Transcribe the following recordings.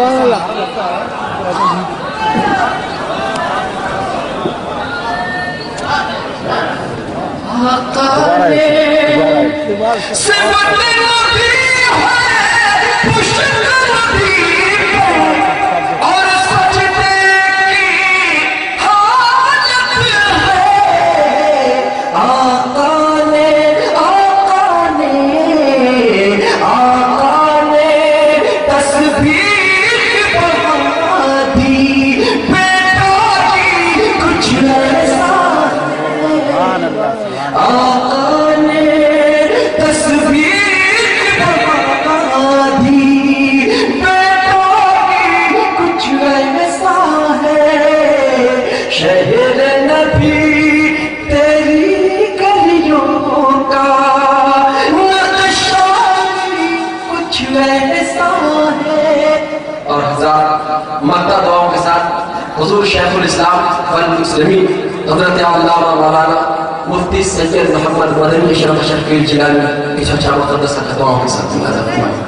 سبحان اللہ. حضور شیخ الاسلام والمسلمین حضرت علامہ مولانا مفتی سید محمد مدنی شرف شرفی الجیلانی کی چرچا مقدس دعاؤں کے ساتھ مدد فرمائیں.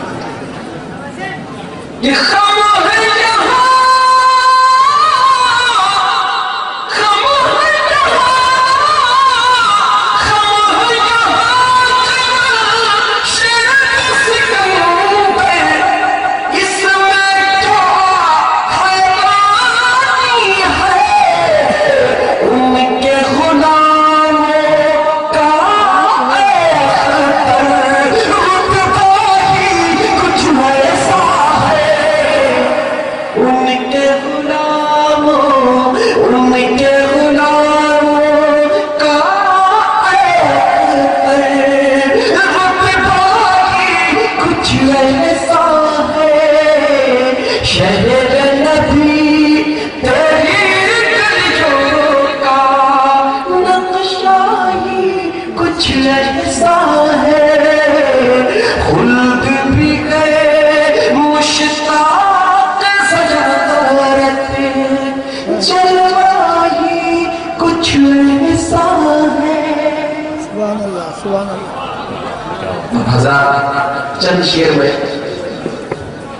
چند شعر میں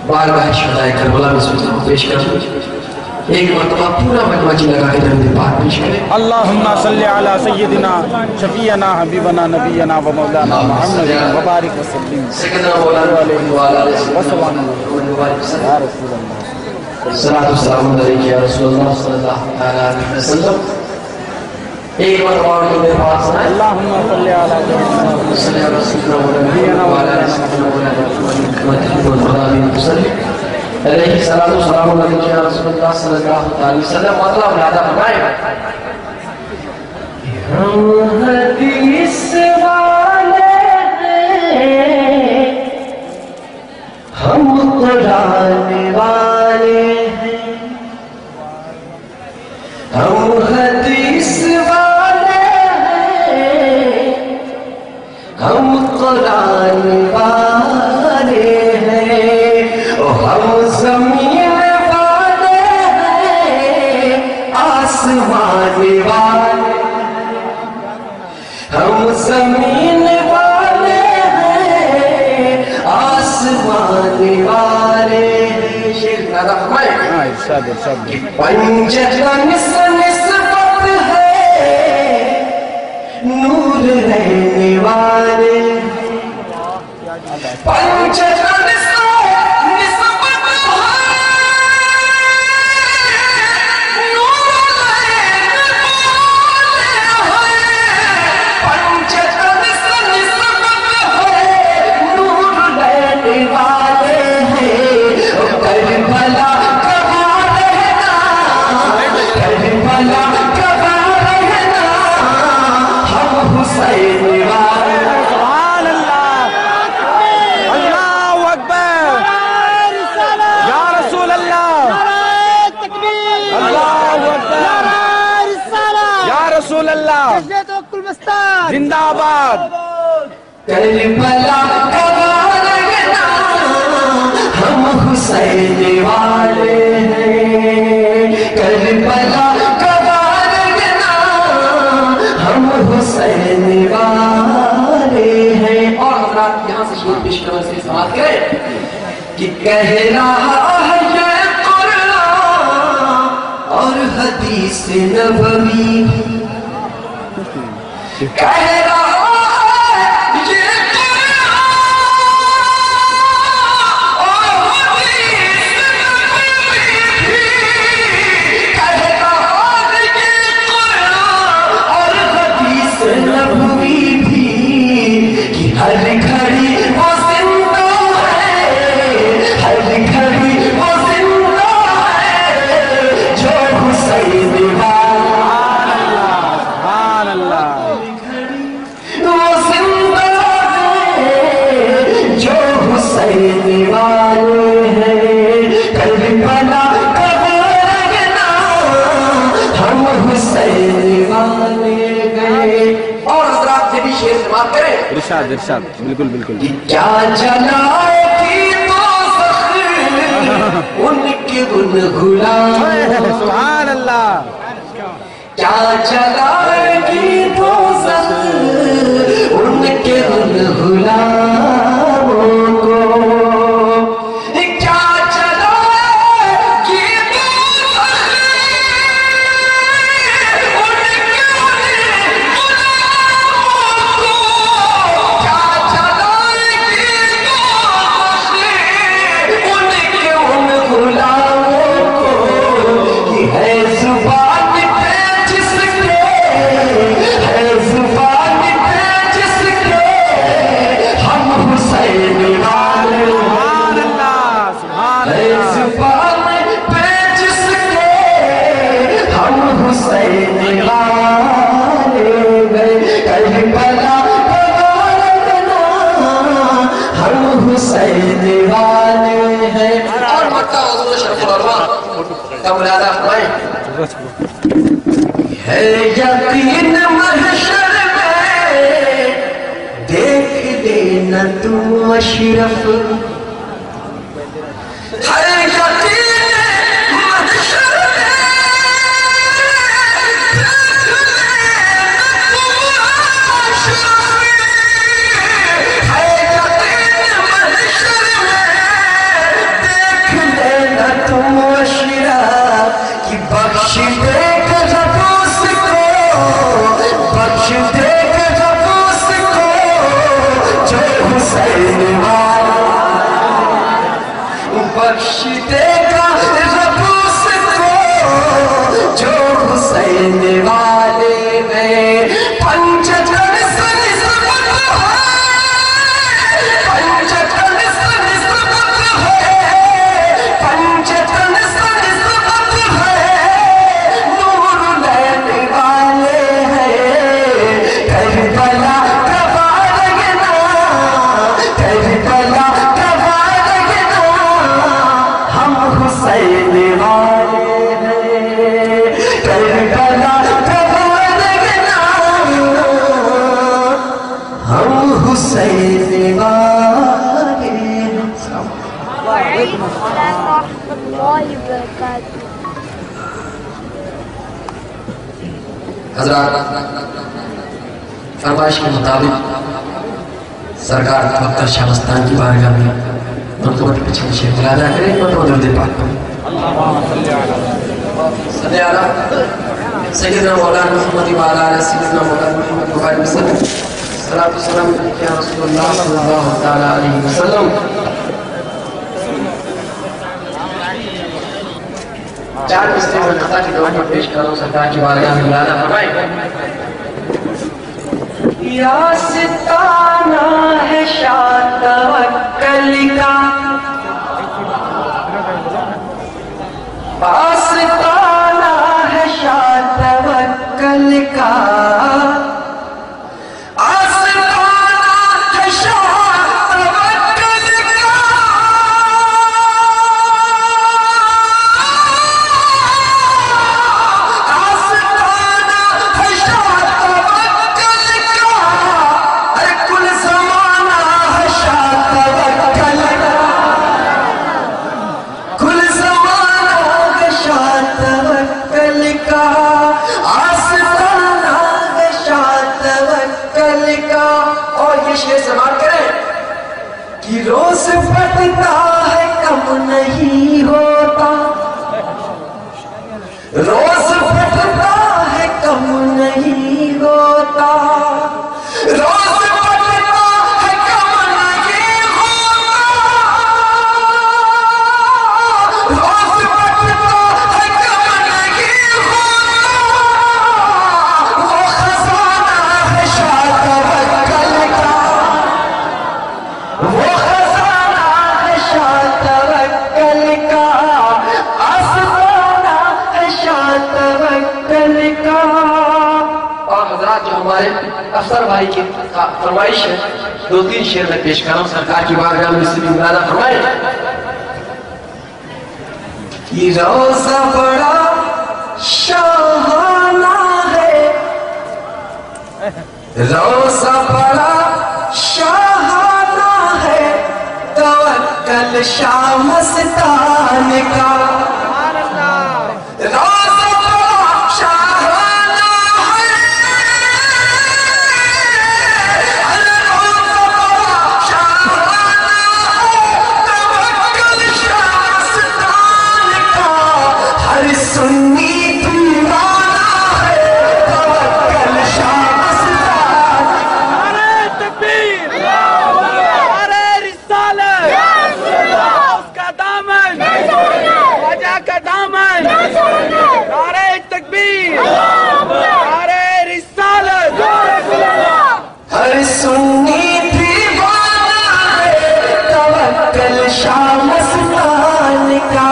بارگاہ شہدائے کربلا میں سلطان پیش کروں. ایک مرتبہ پورا مجمع جی لگا کے درود پاک پیش کریں. اللہم صلی علی سیدنا شفیعنا حبیبنا نبینا و مولانا محمد و بارک وسلم سیدنا مولانا علیہ وآلہ وسلم یا رسول اللہ صلاۃ والسلام علیک یا رسول اللہ صلی اللہ علیہ وسلم. ایک مرتبہ اور میرے پاس سنائیں. اللہم صلی علی سیدنا نبینا و علی علیہ الصلوۃ والسلام علیک یا رسول اللہ صلی اللہ علیہ وسلم. مطلب یاد فرمائیں. ہم حدیث والے ہیں, ہم قرآن والے ہیں, ہم حدیث ہم قرآن والے ہیں, ہم زمین والے ہیں, آسمان والے, ہم زمین والے ہیں, آسمان والے ہیں. شیر نظر فرمائیں. پنجہ نسبت ہے, نور رہنے والے, پنجہ نسبت ہے, نور رہنے والے ہیں. کربلا کہاں رہنا, کربلا کہاں رہنا, ہم حسین والے. سبحان اللہ, اللہ اکبر, یا رسول اللہ, اللہ اکبر, یا رسول اللہ, زندہ آباد. کربلا کہاں رہنا, ہم حسین والے ہیں. کربلا کہاں رہنا, ہم حسین والے ہیں. اور حضرات یہاں سے شروع پیش کرنے سے سماعت کریں کہ کہہ رہا ہے حدیث نبوی کہہ رہا ارشاد ارشاد بالکل بالکل کیا جلائے گی دوزخ ان کے غلام سبحان اللہ کیا جلائے گی دوزخ ان کے غلاموں کو ہے یقین محشر میں دیکھ لینا تو اشرف ہے یقین محشر میں دیکھ لینا تو اشرف کی بخش دے بخش دے گا رب اس کو جو حسین والے میں پنجتن سے نسبت ہے پنجتن سے نسبت ہے پنجتن سے نسبت ہے نور لینے والے ہیں کربلا کربلا حسین والے ہیں کربلا کربلا ہم حسین والے ہیں وعلیکم السلام ورحمۃ اللہ وبرکاتہ حضرات فرمائش کے مطابق سرکار ڈاکٹر شاہ مستان کی بارگاہ میں منقبت پیچھے شیخ ملادا کریں مرتبہ درود پاک صلی اللہ سیدنا مولانا محمد وعلا علیہ سیدنا مولانا محمد بخاری وسلم صلاة والسلام یا رسول اللہ صلی اللہ تعالیٰ علیہ وسلم چار مستر میں خطا کی دعا پر پیش کروں سرکار کی بارگاہ میں ملادا فرمائیں یا ستانہ ہے شاہ توکل کا آستانہ ہے شاہ توکل کا آستانہ ہے شاہ توکل کا آستانہ ہے شاہ توکل کا ہر کل زمانہ ہے شاہ توکل کا کل زمانہ ہے شاہ توکل کا آستانہ ہے شاہ توکل کا اور یہ شعر سماعت کریں کہ روز بڑھتا ہے کم نہیں ہوتا روز افسر بھائی کی فرمائش ہے 2-3 شعر میں پیش کر رہا ہوں سرکار کی بارگاہ میں سے بھی مرادہ فرمائے یہ روزہ بڑا شاہانہ ہے روزہ بڑا شاہانہ ہے توکل شاہ مستان کا روزہ بڑا شاہانہ ہے روزہ بڑا شاہانہ ہے توکل شاہ مستان کا ہر سنی دیوانہ ہے توکل شاہ مستان نعرہ تکبیر نعرہ رسالت اس کا دامن وجہ کا دامن نعرہ تکبیر نعرہ رسالت ہر سنی دیوانہ ہے توکل شاہ مستان کا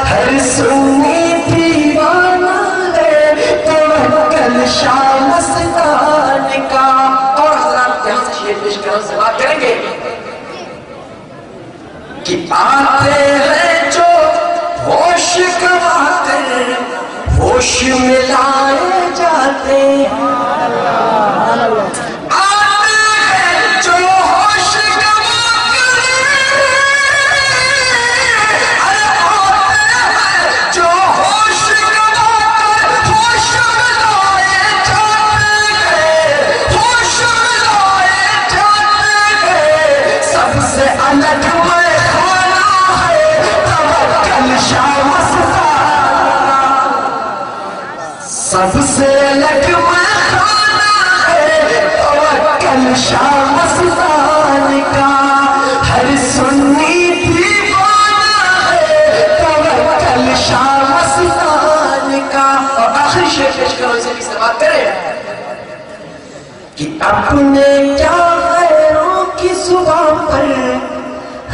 ہر سنی دیوانہ ہے توکل شاہ مستان کا اور حضرات یہاں سے شعر پیش کرنے سے بات کریں گے کہ آتے ہیں جو ہوش گنوا کر ہوش میں لائے جاتے ہیں آتے ہیں جو ہوش گنوا کر آتے ہیں جو ہوش گنوا کر ہوش میں لائے جاتے ہیں ہوش میں لائے جاتے ہیں سب سے الگ میں کھانا ہے توکل شاہ مستان سب سے الگ میں کھانا ہے توکل شاہ مستان کا ہر سنی دیوانہ ہے توکل شاہ مستان کا اور آخری شعر پیش کرو اسے بھی سے بات کریں کہ اپنے کیا غیروں کی زبان پر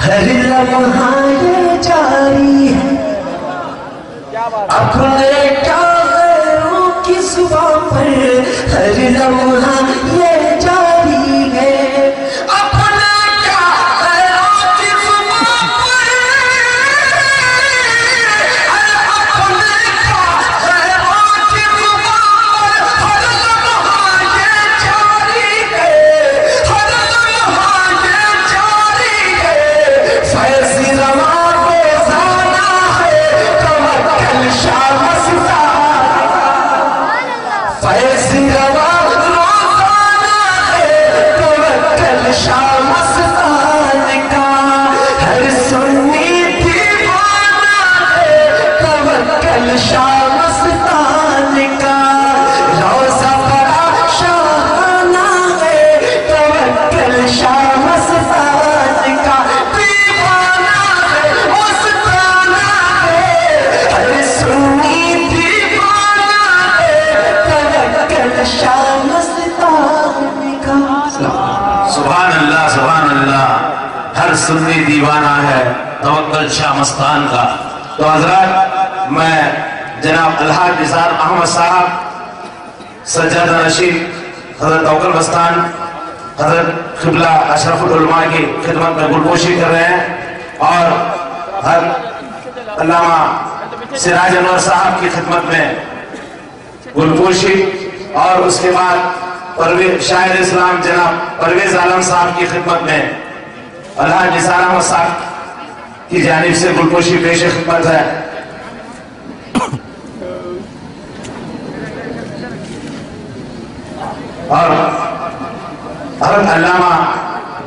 ہر لمحہ یہ جاری ہے اپنے کیا غیروں کی زبان پر ہر لمحہ یہ جاری ہے اپنے کیا غیروں کی زبان پر اپنے کیا غیروں کی زبان پر ہر لمحہ یہ جاری ہے ہر لمحہ یہ جاری ہے فیض رواں روزانہ ہے توکل شاہ مستان فیض رواں روزانہ ہے توکل شاہ مستان کا ہر سنی دیوانہ ہے توکل شاہ مستان کا روزہ بڑا شاہانہ ہے توکل شاہ مستان کا دیوانہ ہے مستانہ ہے ہر سنی دیوانہ ہے توکل شاہ مستان کا سبحان اللہ ہر سنی دیوانہ ہے توکل شاہ مستان کا تو حضرات میں جناب الحاج نثار احمد صاحب سجادہ نشین حضرت توکل مستان حضرت قبلہ اشرف العلماء کی خدمت میں گلپوشی کر رہے ہیں اور حضرت علامہ سراج انور صاحب کی خدمت میں گلپوشی اور اس کے بعد شاعر اسلام جناب پرویز عالم صاحب کی خدمت میں الحاج نثار احمد صاحب کی جانب سے گلپوشی پیش خدمت ہے اور حضرت علامہ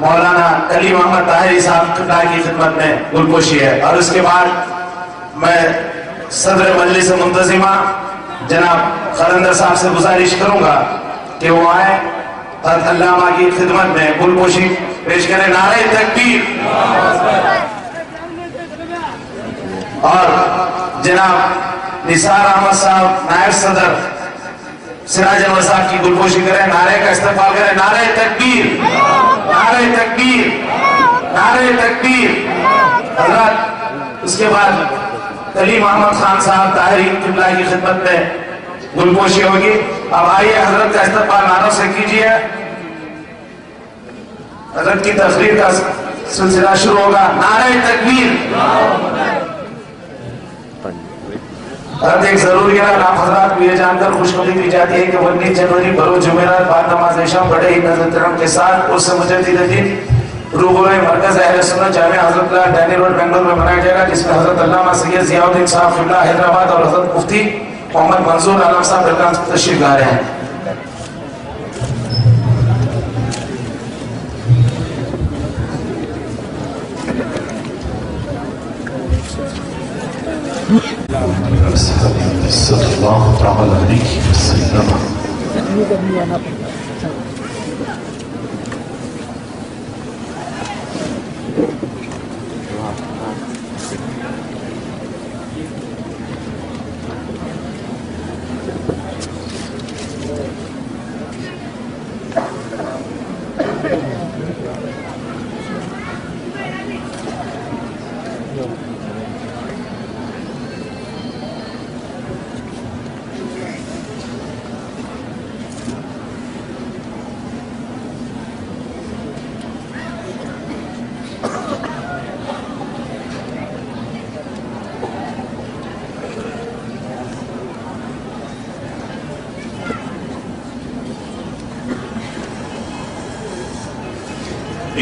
مولانا کلیم احمد طاہری صاحب قبلہ کی خدمت میں گلپوشی ہے اور اس کے بعد میں صدر مجلس منتظمہ جناب خلندر صاحب سے گزارش کروں گا کہ وہ آئے حضرت علامہ کی خدمت میں گلپوشی پیش کریں نعرہ تکبیر اور جناب نثار احمد صاحب نائب صدر سراج انور صاحب کی گلپوشی کریں نعرے کا استقبال کریں نعرہ تکبیر نعرہ تکبیر نعرہ تکبیر حضرات اس کے بعد کلیم احمد خان صاحب طاہری قبلہ کی خدمت میں گلپوشی ہوگی اب آئیے حضرت کا استقبال نعروں سے کیجیے. حضرت کی تقریر کا سلسلہ شروع ہوگا. نعرہ تکبیر. حضرت ایک ضروری ہے. آپ حضرات کو یہ جان کر خوشخبری دی جاتی ہے کہ 19 جنوری بروز جمعرات بعد نماز عشاء پڑھے ہی نظر کرم کے ساتھ اس مجدد روبروئے مرکز اہل سنت جامعہ حضرت اللہ ڈینی روڈ بنگلور میں منایا جائے گا، جس میں حضرت علامہ سید ضیاء الدین صاحب قبلہ حیدرآباد اور حضرت مفتی محمد منظور عالم صاحب برکان تشریف لا رہے ہیں. صلی اللہ تعالی علیہ وسلم.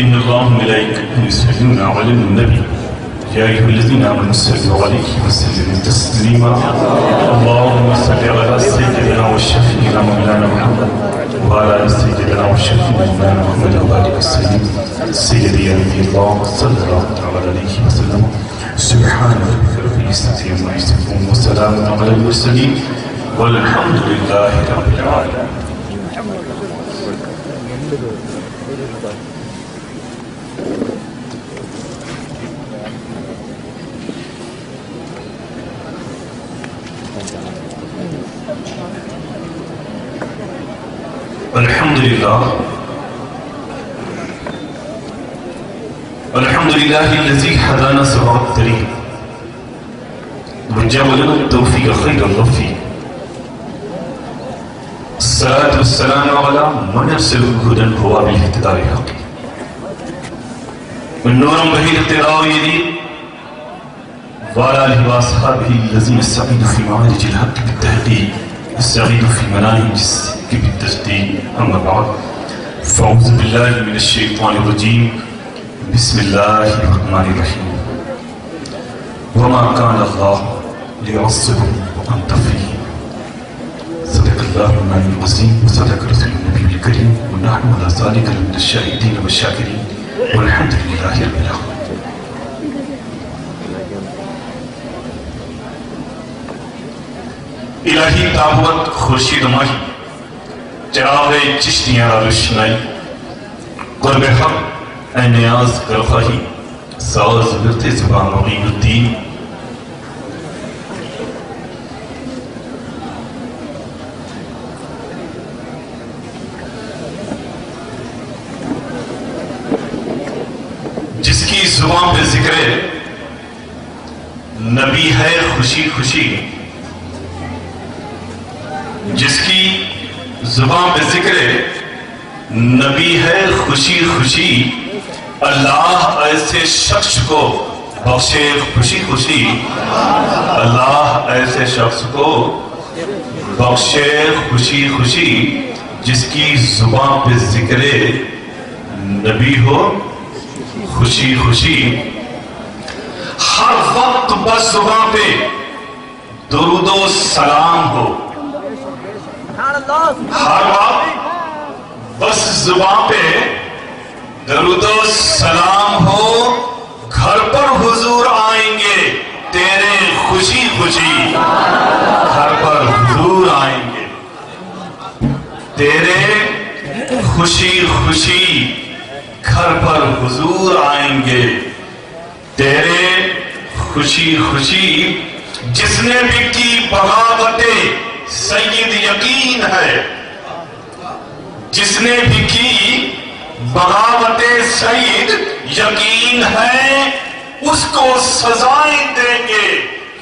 إن الله وملائكته يصلون على النبي يا أيها الذين آمنوا صلوا عليه وسلموا تسليما. اللهم صل على سيدنا وشفيعنا مولانا محمد وعلى سيدنا وشفيعنا مولانا محمد وبارك وسلم. سيدي يا نبي الله صلى الله عليه وسلم. سبحان ربك رب العزة عما يصفون وسلام على المرسلين والحمد لله رب العالمين. الحمد لله الذي هدانا صراط الطريق وجعلنا التوفيق خير الرفيق. الصلاة والسلام على من أرسل هدى هو بالاهتداء الحق والنور بهير اقتداء يدين وعلى آله وأصحابه الذين سعيدوا في معارج الحق بالتحقيق والسعيد في مناهج الصدق بالتصديق. أما بعد فأعوذ بالله من الشيطان الرجيم. بسم الله الرحمن الرحيم. وما كان الله ليعصبهم وأنت فيهم. صدق الله العظيم وصدق رسول النبي الكريم ونحن على ذلك من الشاهدين والشاكرين والحمد لله رب العالمين. الہی تابوت خورشید ماہی چراغ چشتیاں روشنائی قرب حق اے نیاز کرخواہی ساز برتے زبان مغیب الدین. جس کی زبان پہ ذکر نبی ہے خوشی خوشی، جس کی زبان پہ ذکر نبی ہے خوشی خوشی، اللہ ایسے شخص کو بخشے خوشی خوشی. اللہ ایسے شخص کو بخشے خوشی خوشی جس کی زبان پہ ذکر نبی ہو خوشی خوشی. ہر وقت بس زبان پہ درود و سلام ہو، ہر وقت بس زبان پہ درود و سلام ہو. گھر پر حضور آئیں گے تیرے خوشی خوشی، گھر پر حضور آئیں گے تیرے خوشی خوشی، گھر پر حضور آئیں گے تیرے خوشی خوشی. جس نے بھی کی بغاوت سید یقین ہے، جس نے بھی کی بغاوت سید یقین ہے، اس کو سزائیں دیں گے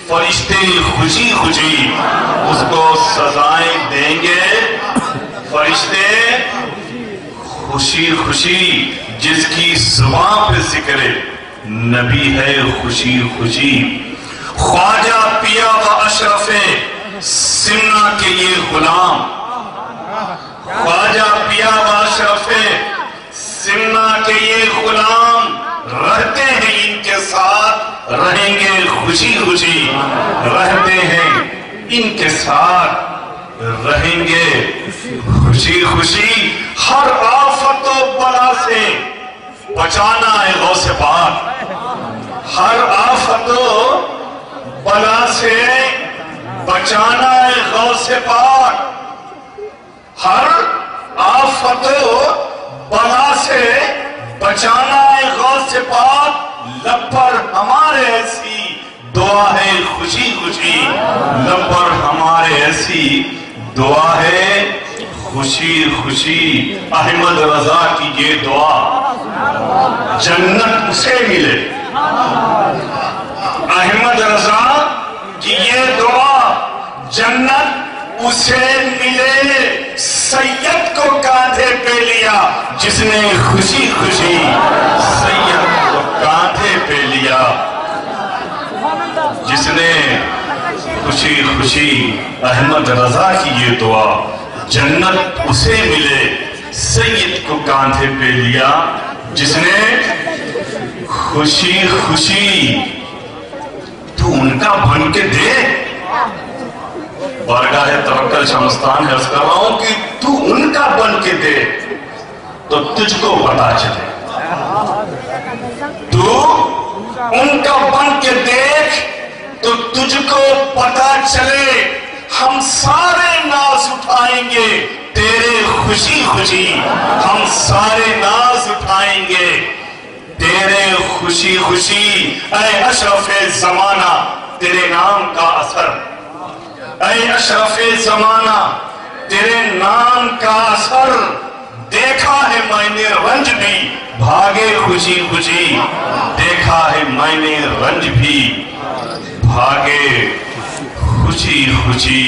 فرشتے خوشی خوشی، اس کو سزائیں دیں گے فرشتے خوشی خوشی جس کی زبان پہ ذکر نبی ہے خوشی خوشی خواجہ پیا و اشرف سمنا کے یہ غلام خواجہ پیا و اشرف سمنا کے یہ غلام رہتے ہیں ان کے ساتھ رہیں گے خوشی خوشی رہتے ہیں ان کے ساتھ رہیں گے خوشی خوشی ہر آفت و بلا سے بچانا ہے غوث پاک ہر آفت و بلا سے بچانا ہے غوث پاک ہر آفت و بلا سے بچانا ہے غوث پاک لب پر ہمارے ایسی دعا ہے خوشی خوشی لب پر ہمارے ایسی دعا ہے خوشی خوشی احمد رضا کی یہ دعا جنت اسے ملے احمد رضا کی یہ دعا جنت اسے ملے سید کو کاندھے پہ لیا جس نے خوشی خوشی سید کو کاندھے پہ لیا جس نے خوشی خوشی احمد رضا کی یہ دعا جنت اسے ملے سید کو کاندھے پہ لیا جس نے خوشی خوشی تو ان کا بن کے دے بارگاہ توکل شمستان ہے اس کر رہا ہوں کہ تو ان کا بن کے دے تو تجھ کو پتا چلے تو ان کا بن کے دیکھ تو تجھ کو پتا چلے ہم سارے ناز اٹھائیں گے تیرے خوشی خوشی ہم سارے ناز اٹھائیں گے تیرے خوشی خوشی اے اشرف زمانہ تیرے نام کا اثر اے اشرف زمانہ تیرے نام کا اثر دیکھا ہے میں نے رنج بھی بھاگے خوشی خوشی دیکھا ہے میں نے رنج بھی بھاگے خوشی خوشی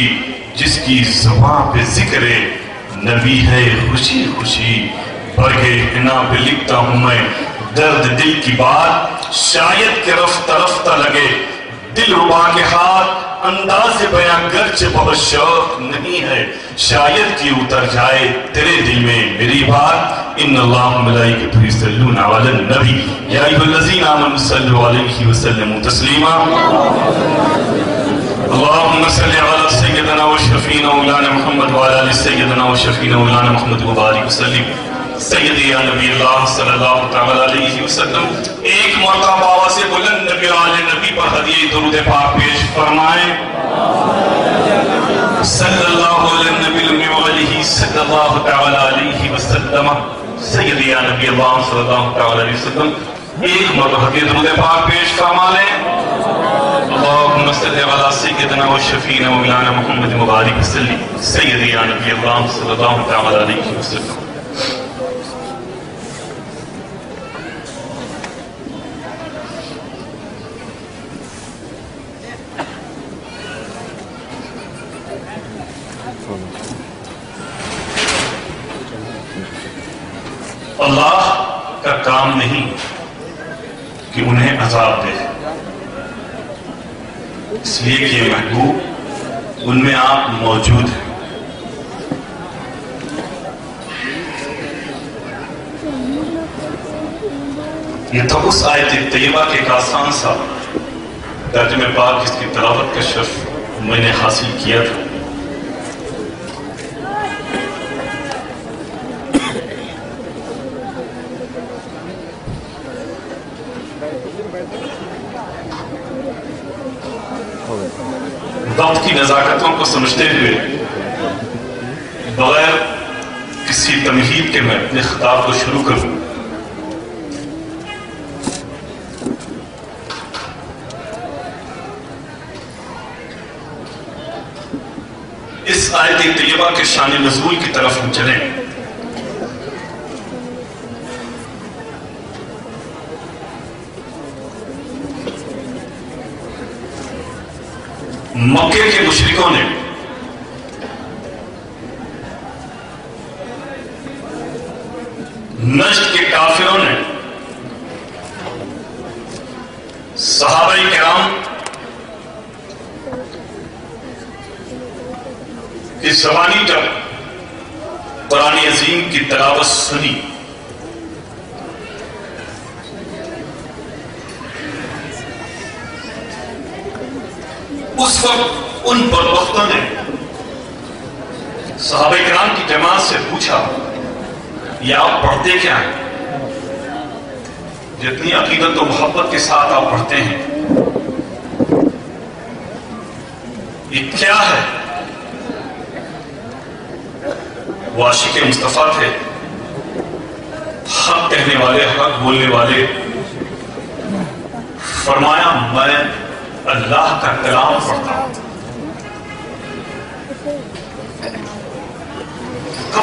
جس کی زبان پہ ذکر نبی ہے خوشی خوشی برگے حنا پہ لکھتا ہوں میں درد دل کی بات شاید کہ رفتہ رفتہ لگے دل ربا کے ہاتھ انداز بیاں گرچہ بہت شوق نہیں ہے شاید کہ اتر جائے تیرے دل میں میری بات ان اللہ ملائکتہ یصلون علی النبی یا ایھا الذین آمنوا صلوا علیہ وسلموا تسلیما اللهم صل على سيدنا وشفينا مولانا محمد وعلى ال سيدنا وشفينا مولانا محمد وبارك وسلم سیدی یا نبی اللہ صلی اللہ تعالی علیہ وسلم ایک مرتبہ آواز بلند نبی علیہ نبی پر ہدیہ درود پاک پیش فرمائیں صلی اللہ علیہ نبی علیہ صلی اللہ تعالی علیہ وسلم سیدی یا نبی اللہ صلی اللہ تعالی علیہ وسلم ایک مرتبہ ہدیہ درود پاک پیش فرما لیں اللہم صلی علی سیدنا و شفینا مولانا محمد مبارک وسلم سیدی یا نبی اللہ صلی اللہ تعالی علیہ وسلم اللہ کا کام نہیں کہ انہیں عذاب دے اس لیے کہ یہ محبوب ان میں آپ موجود ہیں یہ تو اس آیت طیبہ کے ایک آسان سا ترجمہ پاک اس کی تلاوت کا شرف میں نے حاصل کیا تھا وقت کی نزاکتوں کو سمجھتے ہوئے بغیر کسی تمہید کے میں اپنے خطاب کو شروع کروں اس آیت طیبہ کے شان نزول کی طرف ہم چلیں مکے کے مشرکوں نے زبانی جب قرآن عظیم کی تلاوت سنی اس وقت ان بدبختوں نے صحابہ کرام کی جماعت سے پوچھا یہ آپ پڑھتے کیا ہیں؟ جتنی عقیدت و محبت کے ساتھ آپ پڑھتے ہیں یہ کیا ہے؟ وہ عاشق مصطفیٰ تھے، حق کہنے والے، حق بولنے والے. فرمایا میں اللہ کا کلام پڑھتا ہوں.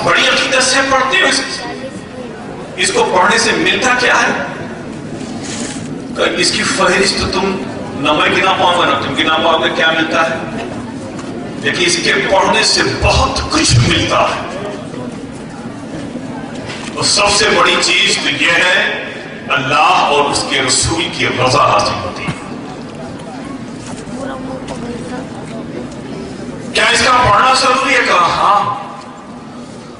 بڑی عقیدت سے پڑھتے ہو، اس کو پڑھنے سے ملتا کیا ہے؟ اس کی فہرست تو تم نہ میں گنا پاؤں گا نہ تم گنا پاؤ گے کیا ملتا ہے، لیکن اس کے پڑھنے سے بہت کچھ ملتا ہے. اور سب سے بڑی چیز تو یہ ہے اللہ اور اس کے رسول کی رضا حاصل ہوتی ہے. کیا اس کا پڑھنا ضروری ہے؟ کہا ہاں،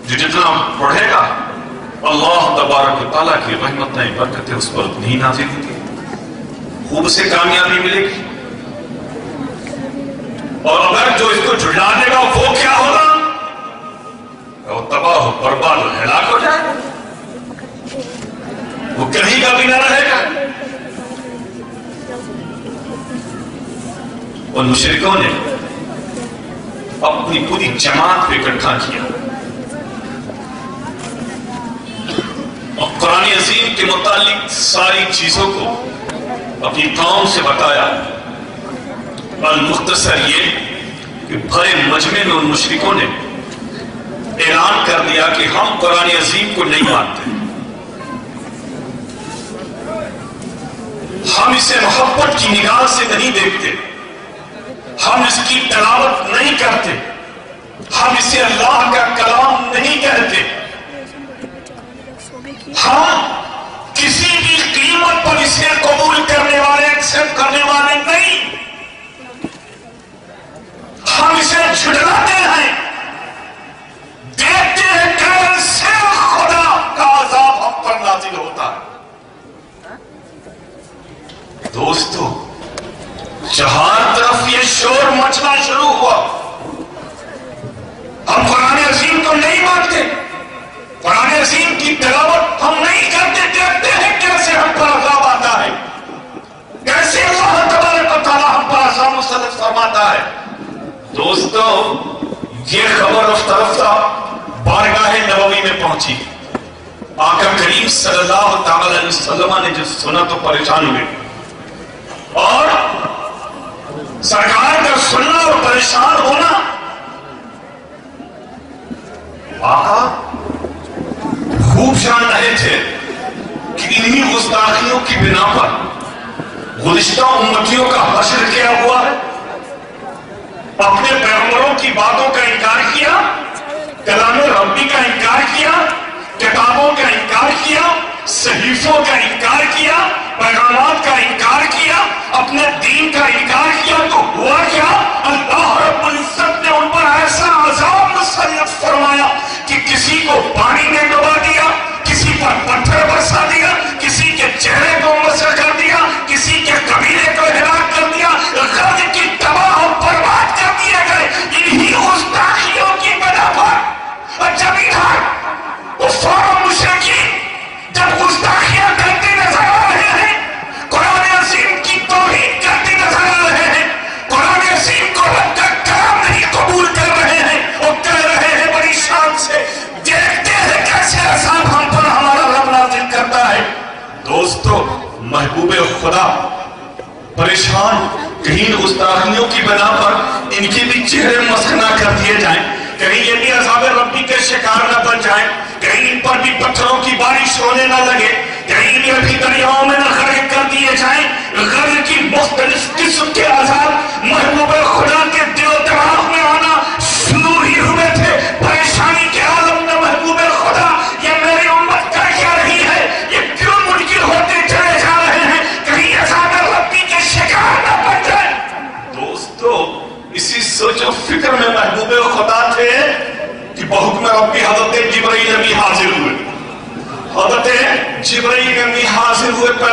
جو جتنا پڑھے گا اللہ تبارک و تعالیٰ کی رحمتیں برکتیں اس پر اتنی نازل ہوتی ہے، خوب سے کامیابی ملے گی. اور اگر جو اس کو جھٹلا دے گا وہ کیا ہوگا؟ وہ تباہ و برباد و ہلاک ہو جائے گا، وہ کہیں کا بھی نہ رہے گا. ان مشرکوں نے اپنی پوری جماعت پہ اکٹھا کیا اور قرآن عظیم کے متعلق ساری چیزوں کو اپنی قوم سے بتایا. المختصر یہ کہ بھرے مجمع میں ان مشرکوں نے اعلان کر دیا کہ ہم قرآن عظیم کو نہیں مانتے، ہم اسے محبت کی نگاہ سے نہیں دیکھتے، ہم اس کی تلاوت نہیں کرتے، ہم اسے اللہ کا کلام نہیں کہتے، ہم کسی بھی قیمت پر اسے قبول کرنے والے، ایکسپٹ کرنے والے نہیں، ہم اسے جھٹلاتے ہیں، دیکھتے ہیں کیسے خدا کا عذاب ہم پر نازل ہوتا ہے. دوستو جہاں طرف یہ شور مچنا شروع ہوا، ہم قرآن عظیم کو نہیں مانتے، قرآن عظیم کی تلاوت ہم نہیں کرتے، دیکھتے ہیں کیسے ہم پر عذاب آتا ہے، کیسے اللہ تبارک و تعالیٰ ہم پر عذاب مسلط فرماتا ہے. دوستو یہ خبر رفتہ رفتہ بارگاہ نبوی میں پہنچی. آقا کریم صلی اللہ تعالی علیہ وسلم نے جو سنا تو پریشان ہوئے، اور سرکار کا سننا اور پریشان ہونا. آقا خوب جان رہے تھے کہ انہی گستاخیوں کی بنا پر گزشتہ امتیوں کا حشر کیا ہوا ہے. اپنے پیغمبروں کی باتوں کا انکار کیا، کلام ربی کا انکار کیا، کتابوں کا انکار کیا، صحیفوں کا انکار کیا، پیغامات کا انکار کیا، اپنے دین کا انکار کیا. تو ہوا کیا؟ اللہ رب العزت نے ان پر ایسا عذاب مسلط فرمایا کہ کسی کو پانی میں ڈبا دیا، کسی پر پتھر برسا دیا، کسی کے چہرے کو مسح کر دیا، کسی کے قبیلے کو ہلاک کر دیا، غرض کی تباہ و برباد کر دیے گئے انہی گستاخیوں کی بنا پر. اور جب ادھر کفار و مشرکین جب گستاخیاں کرتے نظر آ رہے ہیں، قرآن عظیم کی توہین کرتے نظر آ رہے ہیں، قرآن عظیم کو رب کا کلام نہیں قبول کر رہے ہیں، اور کہہ رہے ہیں بڑی شان سے، دیکھتے ہیں کیسے عذاب ہم پر ہمارا رب نازل کرتا ہے. دوستو محبوب خدا پریشان، کہیں گستاخیوں کی بنا پر ان کے بھی چہرے مسخ نہ کر دیے جائیں، کہیں یہ بھی عذاب ربی کے شکار نہ بن جائیں، کہیں ان پر بھی پتھروں کی بارش ہونے نہ لگے، کہیں انہیں بھی دریاؤں میں نہ غرق کر دیے جائیں. غرق کی مختلف قسم کے عذاب محبوب خدا کے دل و دماغ میں آنا شروع ہی ہوئے تھے. پریشانی کے عالم میں محبوب خدا یہ میری امت کر کیا رہی ہے، یہ کیوں منکر ہوتے چلے جا رہے ہیں، کہیں عذاب ربی کے شکار نہ بن جائیں. دوستو اسی سوچ و فکر میں محبوب خدا تھے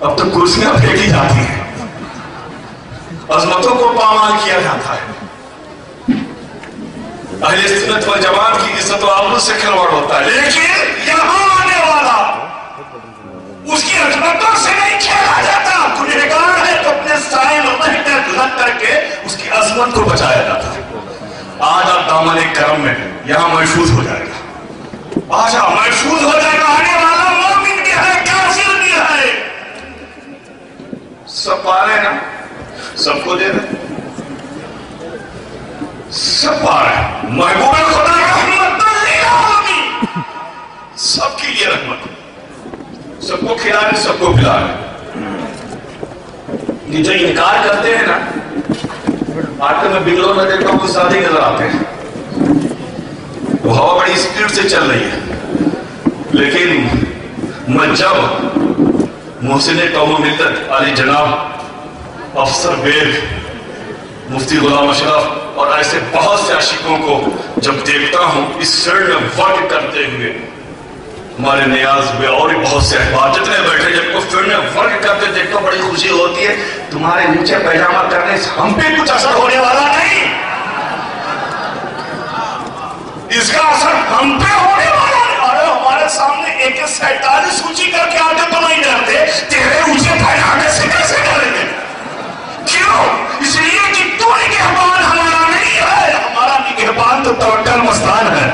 اب تو کرسیاں پھینکی جاتی ہیں، عظمتوں کو پامال کیا جاتا ہے، اہل سنت والجماعت کی عزت و آبرو سے کھلواڑ ہوتا ہے، لیکن یہاں آنے والا اس کی عظمتوں سے نہیں کھیلا جاتا، گنہگار ہے تو اپنے سائے گزر کر کے اس کی عظمت کو بچایا جاتا ہے۔ آج آپ دامن کرم میں یہاں محفوظ ہو جائے گا، آج آپ محفوظ ہو جائے گا، آنے والا مومن بھی ہے، کافر بھی ہے، سب پا رہے ہیں نا، سب کو دے رہے سب پا رہے ہیں، محبوب خدا رحمت للعالمین، سب کے لیے رحمت، سب کو کھلا رہے سب کو پلا رہے۔ یہ جو انکار کرتے ہیں نا، آج کل میں بنگلور میں دیکھتا ہوں کچھ زیادہ ہی نظر آتے ہیں، وہ ہوا بڑی اسپیڈ سے چل رہی ہے، لیکن میں جب محسن قوم و ملت علی جناب افسر بیگ مفتی غلام اشرف اور ایسے بہت سے عاشقوں کو جب دیکھتا ہوں اس سر میں ورک کرتے ہوئے، ہمارے نیاز میں اور بہت سے احباب جتنے بیٹھے جب کو فر میں ورک کرتے دیکھتا ہوں بڑی خوشی ہوتی ہے، تمہارے نیچے پیجامہ کرنے سے ہم پہ کچھ اثر ہونے والا نہیں، اس کا اثر ہم پہ ہونے والا نہیں۔ ارے ہمارے سامنے ایک 47 اونچی کر کے آگے تو نہیں ڈرتے، تیرے اونچے پیجامے سے کیسے ڈریں گے؟ کیوں؟ اس لیے کہ تو نگہبان ہمارا نہیں ہے، ہمارا نگہبان تو توکل مستان ہے،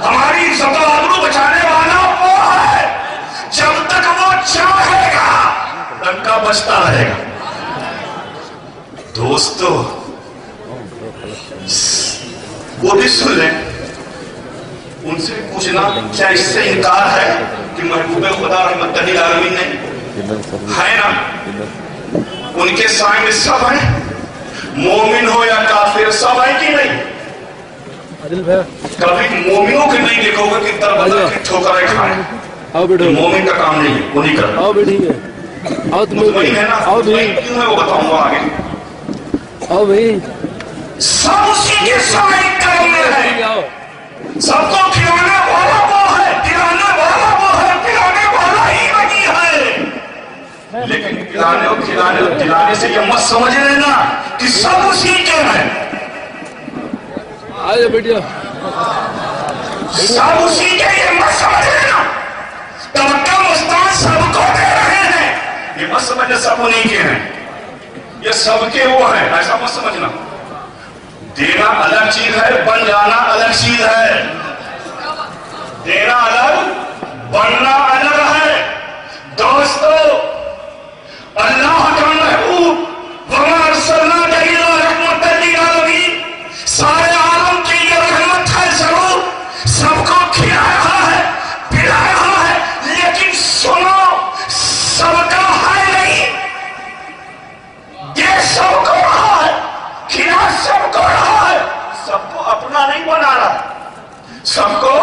ہماری عزت و آبرو بچانے والا وہ ہے، جب تک وہ چاہے گا ڈنکا بجتا رہے گا۔ دوستو وہ بھی سن لیں، ان سے پوچھنا کیا اس سے انکار ہے کہ محبوب خدا رحمت للعالمین نے ہے نا، ان کے سائے میں سب ہیں، مومن ہو یا کافر سب ہیں کہ نہیں؟ کبھی مومنوں کے نہیں دیکھو گے کہ در بدر کی ٹھوکریں کھائیں، مومن کا کام نہیں ہے، وہ نہیں کرتا، مطمئن ہے نا، مطمئن کیوں ہے وہ بتاؤں گا آگے۔ سب اسی کے سائے کرم میں ہے، سب کو کھلانے والا وہ ہے، پلانے والا وہ ہے، پلانے والا ہی وہی ہے، لیکن پلانے اور کھلانے اور دلانے سے یہ مت سمجھ لینا کہ سب اسی کے ہیں، سب اسی کے یہ مت سمجھ لینا، توکل مستان سب کو دے رہے ہیں، یہ مت سمجھنا سب انہی کے ہیں، یہ سب کے وہ ہیں، ایسا مت سمجھنا، دینا الگ چیز ہے، بن جانا الگ چیز ہے، دینا الگ بننا الگ ہے۔ دوستو اللہ کا محبوب وما ارسلناک الا رحمۃ للعالمین، سارے عالم کے لیے رحمت ہے، ضرور سب کو کھلایا ہے پلایا ہے، لیکن سنو سب کا ہے نہیں، یہ سب کو رہا ہے، کھلا سب کو رہا ہے، سب کو اپنا نہیں بنا رہا، سب کو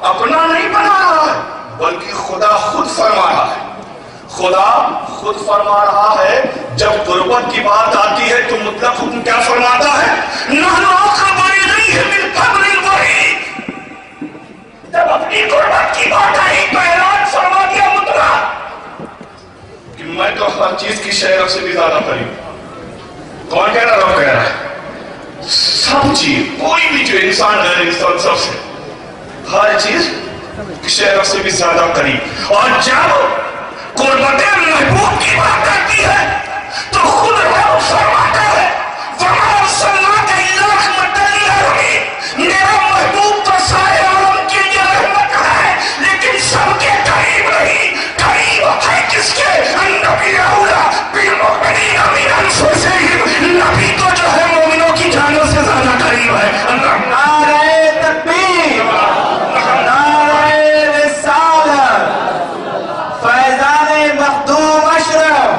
اپنا نہیں بنا رہا ہے، بلکہ خدا خود فرما رہا ہے، خدا خود فرما رہا ہے۔ جب غربت کی بات آتی ہے تو مطلق حکم کیا فرماتا ہے؟ نحن اقرب الیہ من حبل الورید، جب اپنی غربت کی بات آئی تو اعلان فرما دیا مطلق کہ میں تو ہر چیز کی شہرت سے بھی زیادہ قریب۔ کون کہہ رہا؟ رب کہہ رہا ہے، سب چیز، کوئی بھی جو انسان ہے انسان سب سے ہر چیز کی شہرت سے بھی زیادہ قریب، اور جب قربت محبوب کی بات آتی ہے تو خود رب فرماتا ہے وما ارسلناک الا رحمۃ للعالمین، میرا محبوب تو سارے عالم کے لیے رحمت ہے، لیکن سب کے قریب نہیں، قریب ہے کس کے؟ النبی اولیٰ بالمؤمنین من انفسہم، نبی تو جو ہے مومنوں کی جانوں سے زیادہ قریب ہے۔ نعرہ تکبیر، نعرہ رسالت، فیضان مخدوم اشرف،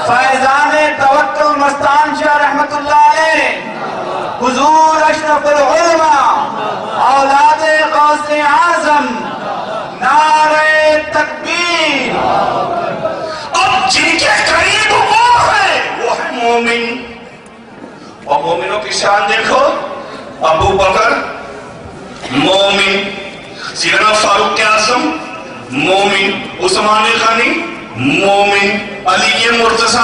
فیضان توکل مستان شاہ رحمت اللہ علیہ، حضور اشرف العلماء، اولاد غوث اعظم، نعرہ تکبیر۔ اب جن کے قریب وہ ہے مومن، اور مومنوں کی شان دیکھو، ابو بکر مومن، سیدنا فاروق اعظم مومن، عثمان غنی مومن علی مرتضی،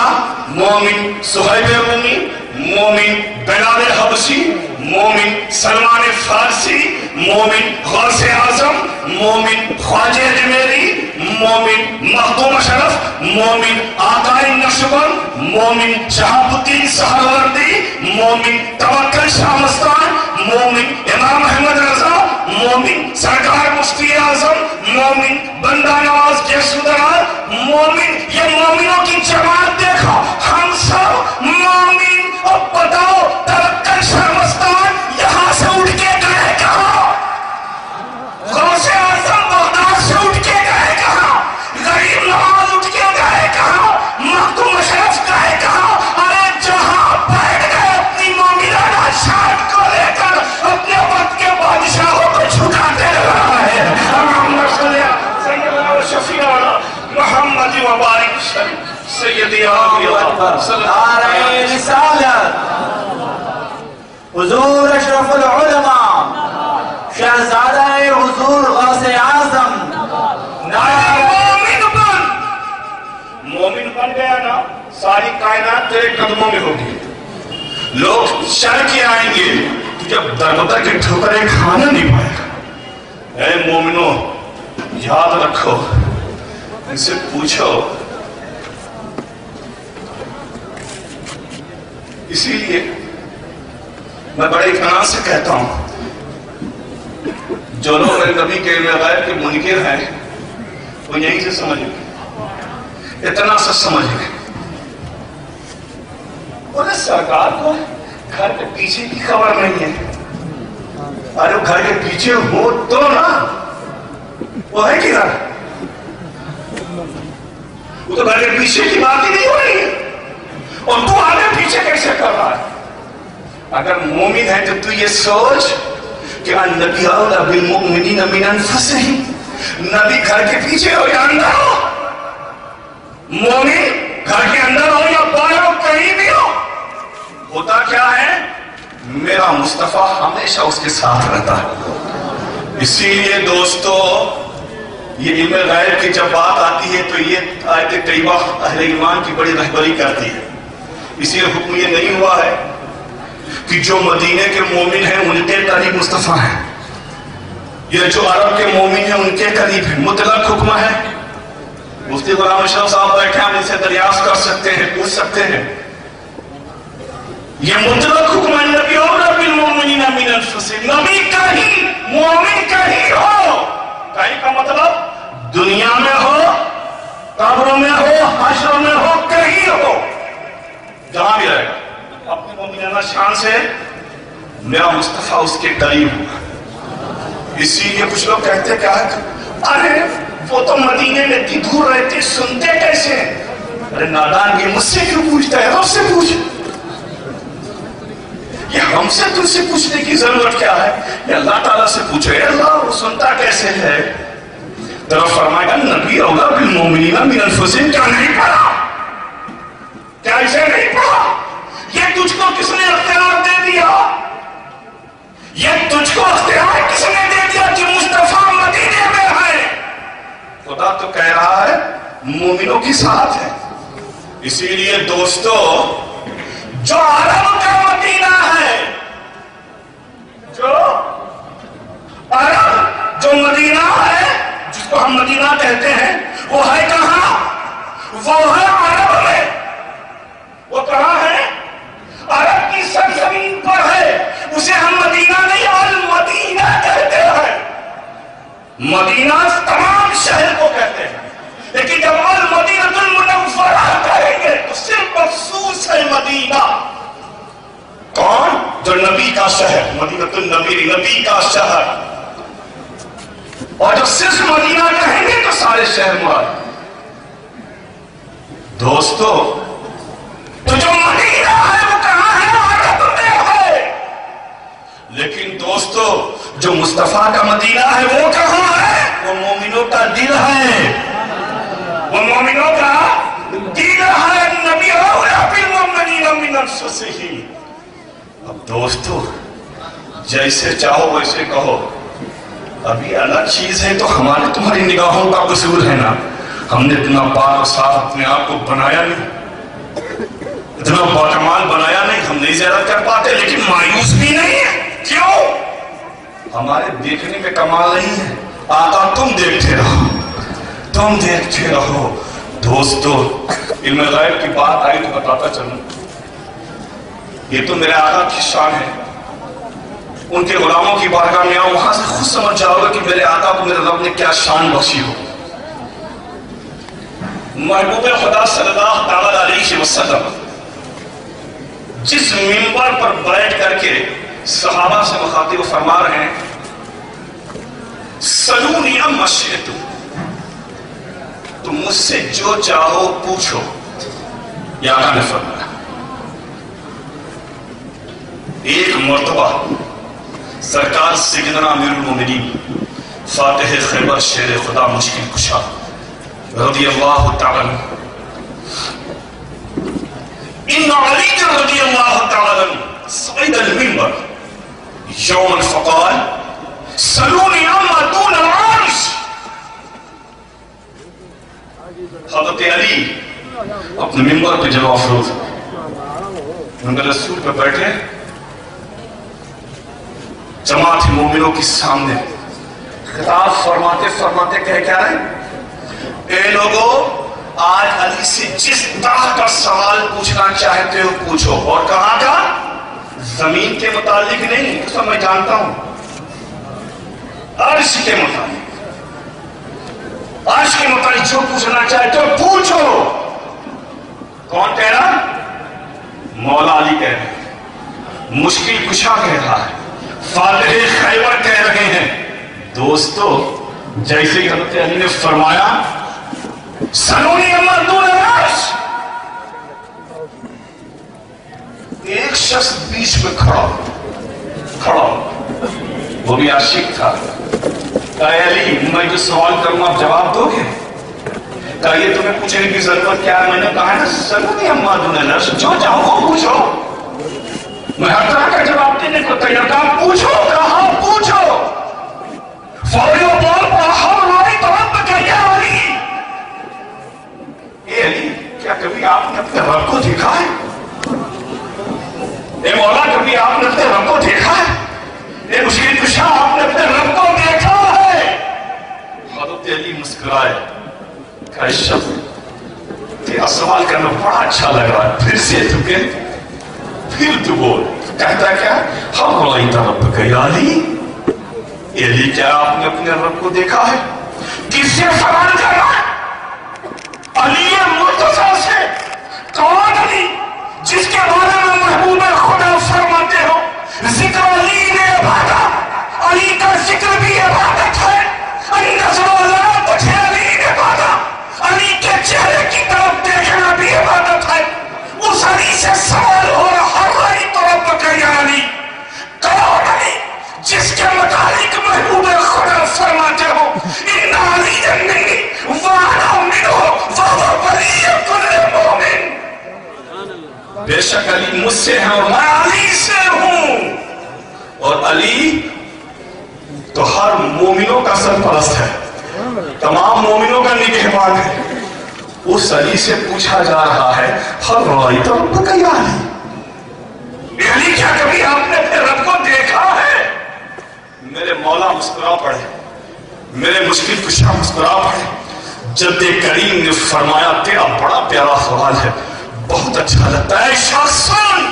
مومن صہیب رومی، مومن بلال حبشی، مومن سلمان فارسی، مومن غوث اعظم، مومن خواجہ اجمیری، مومن مخدوم اشرف، مومن آقائے نقشبند، مومن شہاب الدین سہروردی، مومن توکل شاہ مستان، مومن امام احمد رضا، مومن سرکار مفتی اعظم، مومن بندہ نواز جیسودرار، مومن، یہ مومنوں کی جماعت دیکھو، ہم سب مومن۔ اب بتاؤ توکل شاہ مستان یہاں سے اٹھ کے گئے کہاں؟ غوث اعظم بغداد سے اٹھ کے گئے کہاں؟ غریب نواز اٹھ کے گئے کہاں؟ مخدوم اشرف گئے کہاں؟ ارے جہاں بیٹھ گئے اپنی مومنانہ شان کو لے کر اپنے وقت کے بادشاہوں کو جھکاتے رہا ہے۔ اللہم صلی علی سیدنا و شفیعنا محمد و بارک سیدی آمین نعرہ رسالت حضور اشرف العلماء شہزادہ حضور غوث اعظم مومن بن گیا نا، ساری کائنات تیرے قدموں میں ہوگی۔ لوگ شر کے آئیں گے تو جب دربدر کے ٹھوکریں کھانا نہیں پائے گا۔ اے مومنوں یاد رکھو، ان سے پوچھو۔ اسی لیے میں بڑے اطمینان سے کہتا ہوں، جو لوگ میرے نبی کے علم غیب کے منکر ہیں وہ یہیں سے سمجھ گئے، اتنا سا سمجھ گئے۔ اور سرکار کو گھر کے پیچھے کی خبر نہیں ہے۔ ارے وہ گھر کے پیچھے ہو تو نا، وہ ہے کدھر؟ وہ تو گھر کے پیچھے کی بات ہی نہیں ہو رہی ہے، اور تو آگے پیچھے کیسے کر رہا ہے؟ اگر مومن ہے تو تو یہ سوچ کہ النبی اولیٰ بالمؤمنین من انفسہم، نبی گھر کے پیچھے ہو یا اندر ہو، مومن گھر کے اندر ہو یا باہر ہو، کہیں بھی ہو، ہوتا کیا ہے؟ میرا مصطفیٰ ہمیشہ اس کے ساتھ رہتا ہے۔ اسی لیے دوستو، یہ علم غیب کی جب بات آتی ہے تو یہ آیت طیبہ اہل ایمان کی بڑی رہبری کرتی ہے۔ اسی لیے حکم یہ نہیں ہوا ہے کہ جو مدینے کے مومن ہیں ان کے قریب مصطفیٰ ہیں، یہ جو عرب کے مومن ہیں ان کے قریب ہیں، مطلق حکم ہے۔ مفتی غلام اشرف صاحب بیٹھے ہیں، ان سے دریافت کر سکتے ہیں، پوچھ سکتے ہیں۔ یہ مطلق حکم ہے، نبی اولیٰ بالمؤمنین من انفسہم، نبی کہیں مومن کہیں ہو، کہیں کا مطلب دنیا میں ہو، قبر میں ہو، حشر میں ہو، کہیں ہو، جہاں بھی رہے گا، اپنی مومنانہ شان سے میرا مصطفیٰ اس کے قریب ہوگا۔ اسی لیے کچھ لوگ کہتے کیا ہے، ارے وہ تو مدینے میں اتنی دور رہتے، سنتے کیسے ہیں؟ ارے نادان یہ مجھ سے کیوں پوچھتا ہے؟ رب سے پوچھ۔ یہ ہم سے تم سے پوچھنے کی ضرورت کیا ہے؟ یہ اللہ تعالیٰ سے پوچھو، اے اللہ وہ سنتا کیسے ہے؟ تو فرمائے گا نبی اولیٰ بالمؤمنین من انفسہم، کیا نہیں پڑھا؟ کیا اسے نہیں پڑھا؟ یہ تجھ کو کس نے اختیار دے دیا؟ یہ تجھ کو اختیار کس نے دے دیا کہ مصطفیٰ مدینے میں ہے؟ خدا تو کہہ رہا ہے مومنوں کی ساتھ ہے۔ اسی لیے دوستو، جو عرب کا مدینہ ہے، جو عرب جو مدینہ ہے، جس کو ہم مدینہ کہتے ہیں، وہ ہے کہاں؟ وہ ہے عرب میں۔ وہ کہاں ہے؟ عرب کی سرزمین پر ہے۔ اسے ہم مدینہ نہیں المدینہ کہتے ہیں۔ مدینہ تمام شہر کو کہتے ہیں، لیکن جب المدینہ المنورہ کہیں گے تو صرف مخصوص ہے مدینہ۔ کون؟ جو نبی کا شہر، مدینہ النبی، نبی کا شہر۔ اور جب صرف مدینہ کہیں گے تو سارے شہر مراد۔ دوستو، تو جو مدینہ ہے وہ کہاں ہے؟ عرب میں ہے۔ لیکن دوستو، جو مصطفیٰ کا مدینہ ہے وہ کہاں ہے؟ وہ مومنوں کا دل ہے، وہ مومنوں کا دل ہے۔ نبی اولیٰ بالمؤمنین من انفسہم۔ اب دوستو، جیسے چاہو ویسے کہو، ابھی الگ چیز ہے تو ہمارے تمہاری نگاہوں کا قصور ہے نا۔ ہم نے اتنا پاک و صاف اپنے آپ کو بنایا نہیں، اتنا باکمال بنایا نہیں، ہم نہیں زیارت کر پاتے، لیکن مایوس بھی نہیں ہے۔ کیوں؟ ہمارے دیکھنے میں کمال نہیں ہے۔ آقا تم دیکھتے رہو، تم دیکھتے رہو۔ دوستو، علم غیب کی بات آئی تو بتاتا چلوں، یہ تو میرے آقا کی شان ہے، ان کے غلاموں کی بارگاہ میں آؤں، وہاں سے خود سمجھ جاؤ گا کہ میرے آقا کو میرے رب نے کیا شان بخشی ہو۔ محبوب خدا صلی اللہ علیہ وسلم جس منبر پر بیٹھ کر کے صحابہ سے مخاطب فرما رہے ہیں، سلونی عما شئتم، تم مجھ سے جو چاہو پوچھو، یا آقا نے فرمایا۔ ایک مرتبہ سرکار سیدنا امیر المومنین فاتح خیبر شیر خدا مشکل کشا رضی اللہ تعالیٰ عنہ، ان علی رضی اللہ تعالیٰ عنہ صعد المنبر یوما فقال سلونی عما دون العرش۔ حضرت علی اپنے منبر پہ جلوہ افروز ان رسول پہ بیٹھے، جماعت مومنوں کے سامنے خطاب فرماتے فرماتے کہہ کیا رہے؟ اے لوگو، آج علی سے جس طرح کا سوال پوچھنا چاہتے ہو پوچھو، اور کہاں کا؟ زمین کے متعلق نہیں، تو سب میں جانتا ہوں، عرش کے متعلق، عرش کے متعلق جو پوچھنا چاہتے ہو پوچھو۔ کون کہہ رہا؟ مولا علی کہہ رہے، مشکل کشا کہہ رہا ہے، فاتح خیبر کہہ رہے ہیں۔ دوستو، جیسے ہی حضرت علی نے فرمایا سلونی عما دون العرش، ایک شخص بیچ میں کھڑا، وہ بھی عاشق تھا، کہا اے علی میں جو سوال کروں آپ جواب دو گے؟ کہا یہ تمہیں پوچھنے کی ضرورت کیا ہے؟ میں نے کہا نا سلونی عما دون العرش، جو چاہو وہ پوچھو، میں ہر طرح کا جواب دینے کو تیار، کہا پوچھو، کہا پوچھو۔ فوری و بول پڑا ہم رائی طرف کا یا علی، اے علی کیا کبھی آپ نے اپنے رب کو دیکھا ہے؟ اے مولا کبھی آپ نے اپنے رب کو دیکھا ہے؟ اے مشکل کشا آپ نے اپنے رب کو دیکھا ہے؟ حضرت علی مسکرائے، کہا شخص تیرا سوال کرنا بڑا اچھا لگ رہا ہے، پھر سے تو کہ پھر تو بول، کہتا کیا؟ ہم رائی طرف کا یا علی، علی کیا آپ نے اپنے رب کو دیکھا ہے؟ کس سے سوال کر رہا ہے؟ علی مرتضیٰ سے۔ کون علی؟ جس کے بارے میں محبوب خدا فرماتے ہو ذکر علی نے عبادت، علی کا ذکر بھی عبادت ہے، علی نظر اللہ تجھے علی نے عبادت، علی کے چہرے کی طرف دیکھنا بھی عبادت ہے۔ اس علی سے سوال ہو رہا ہے طرف کا یا علی، کون علی جس کے متعلق محبوب خدا فرماتے ہو ان علی جننی وانا منہ وہو ولی کل مومن، بے شک علی مجھ سے ہے اور میں علی سے ہوں، اور علی تو ہر مومنوں کا سرپرست ہے، تمام مومنوں کا نگہبان ہے۔ اس علی سے پوچھا جا رہا ہے ہر رائی طرف کا یا علی، علی کیا کبھی آپ نے اپنے رب کو دیکھا ہے؟ میرے مولا مسکرا پڑے، میرے مشکل کشا مسکرا پڑے۔ جد کریم نے فرمایا تیرا بڑا پیارا سوال ہے، بہت اچھا لگتا ہے، شخص سن۔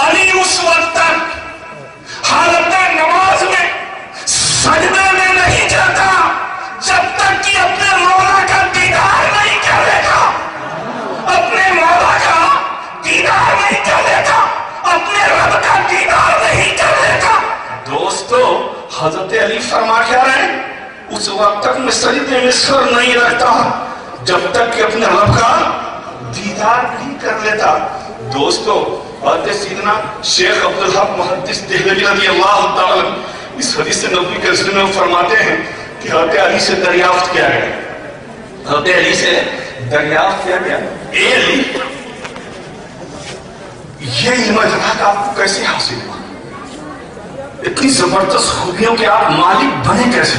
علی اس وقت تک حالت نماز میں سجدے میں نہیں جاتا جب تک کہ اپنے مولا کا دیدار نہیں کر لیتا، اپنے مولا کا دیدار نہیں کر لیتا، اپنے رب کا دیدار نہیں کر لیتا۔ دوستو، حضرت علی فرما کیا رہے؟ اس وقت تک میں سجدے میں سر نہیں رکھتا جب تک کہ اپنے رب کا دیدار نہیں کر لیتا۔ دوستو، حضرت سیدنا شیخ عبدالحق محدث دہلوی رضی اللہ تعالیٰ اس حدیث نبوی کے ذمہ میں فرماتے ہیں کہ حضرت علی سے دریافت کیا گیا، حضرت علی سے دریافت کیا گیا، اے علی یہ علم جنات آپ کو کیسے حاصل ہوا؟ اتنی زبردست خوبیوں کے آپ مالک بنے کیسے؟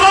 2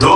2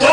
2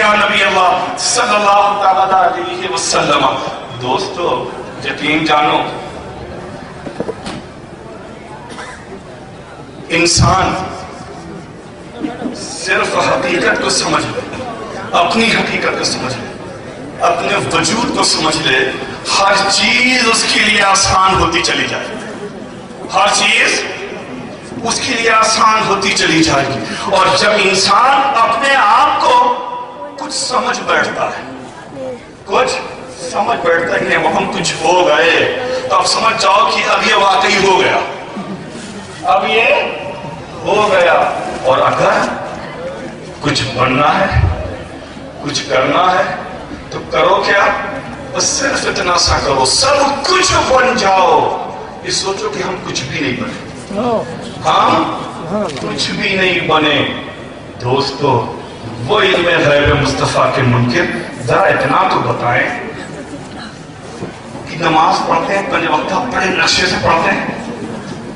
یا نبی اللہ صلی اللہ علیہ وسلم. دوستو یقین جانو انسان صرف حقیقت کو سمجھ لے, اپنی حقیقت کو سمجھ لے, اپنے وجود کو سمجھ لے, ہر چیز اس کے لیے آسان ہوتی چلی جائے گی, ہر چیز اس کے لیے آسان ہوتی چلی جائے گی. اور جب انسان اپنے آپ کو کچھ سمجھ بیٹھتا ہے, کچھ سمجھ بیٹھتا ہے کہ وہ ہم کچھ ہو گئے, تو اب سمجھ جاؤ کہ اب یہ واقعی ہو گیا, اب یہ ہو گیا. اور اگر کچھ بننا ہے, کچھ کرنا ہے, تو کرو کیا؟ بس صرف اتنا سا کرو, سب کچھ بن جاؤ. یہ سوچو کہ ہم کچھ بھی نہیں بنے, ہم کچھ بھی نہیں بنے. دوستو وہ علم غیب مصطفیٰ کے منکر ذرا اتنا تو بتائیں کہ نماز پڑھتے ہیں 5 وقت بڑے نقشے سے پڑھتے ہیں.